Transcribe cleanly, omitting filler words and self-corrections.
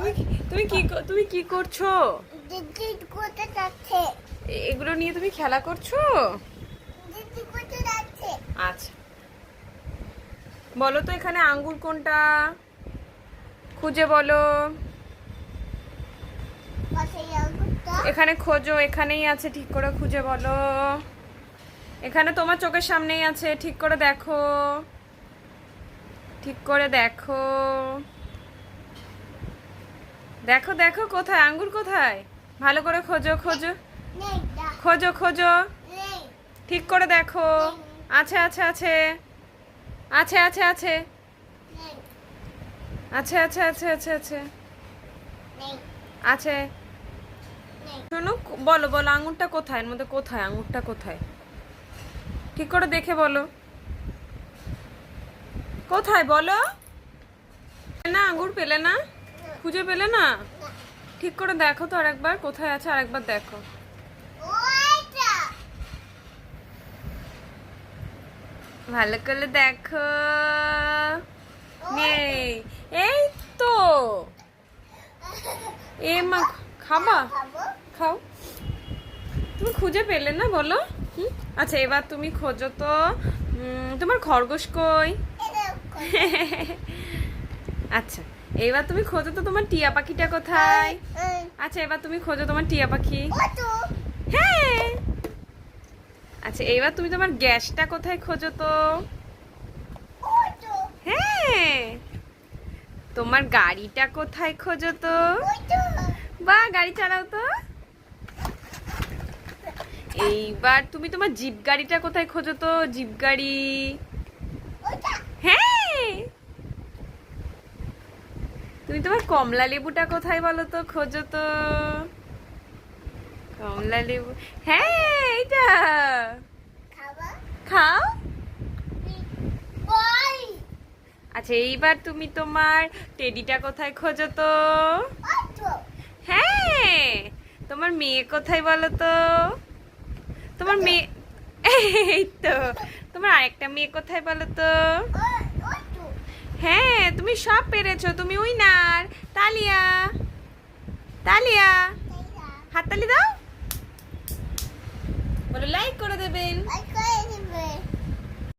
তুমি কি করছো? দিদি কোথায় যাচ্ছে? এগুলো নিয়ে তুমি খেলা করছো? দিদি কোথায় যাচ্ছে? আচ্ছা, বলো তো এখানে আঙ্গুর কোনটা? খুঁজে বলো। পাশে আঙ্গুরটা। এখানে খোঁজো, এখানেই আছে, ঠিক করে খুঁজে বলো। এখানে তোমার চোখের সামনেই আছে, ঠিক করে দেখো, ঠিক করে দেখো। দেখো দেখো কোথায় আঙ্গুর, কোথায়? ভালো করে খোঁজো, খোঁজো, নেই দা। খোঁজো, খোঁজো, নেই। ঠিক করে দেখো। আছে আছে আছে আছে আছে আছে নেই। আছে আছে আছে আছে আছে নেই। আছে। নেই। শোনো, বলো বলো আঙুরটা কোথায়, এর মধ্যে কোথায় আঙুরটা, কোথায়? ঠিক করে দেখে বলো, কোথায় বলো। না, আঙুর পেলে না? খুঁজে পেলে না? ঠিক করে দেখো তো আরেকবার, কোথায় আছে আরেকবার দেখো। ওইটা। ভালো করে দেখো। নেই। এই তো। এ মা, খাবা? খাবো। খাও। তুমি খুঁজে পেলে না বলো? আচ্ছা, এবার তুমি খোঁজো তো। তোমার খরগোশ কই? আচ্ছা, এবার তুমি খোঁজো তো তোমার টিয়া পাখিটা কোথায়? আচ্ছা, এবার তুমি খোঁজো তোমার টিয়া পাখি। হ্যাঁ। আচ্ছা, এইবার তুমি তোমার গ্যাসটা কোথায় খোঁজো তো। হ্যাঁ। তোমার গাড়িটা কোথায় খোঁজো তো। বাহ, গাড়ি চালাও তো। এইবার তুমি তোমার জিপ গাড়িটা কোথায় খোঁজো তো, জিপ গাড়ি। হ্যাঁ। তুমি তোমার কমলা লেবুটা কোথায় বলো তো, খোঁজো তো। কমলা লেবু, হ্যাঁ, এইটা। খাও। আচ্ছা, এইবার তুমি তোমার টেডিটা কোথায় খোঁজো তো। হ্যাঁ। তোমার মেয়ে কোথায় বলো তো। তোমার মেয়ে, এই তো। তোমার আরেকটা মেয়ে কোথায় বলো তো। হ্যাঁ, তুমি সব পেরেছো, তুমি উইনার। তালিয়া, তালিয়া, হাততালি দাও। বলো লাইক করে দেবেন।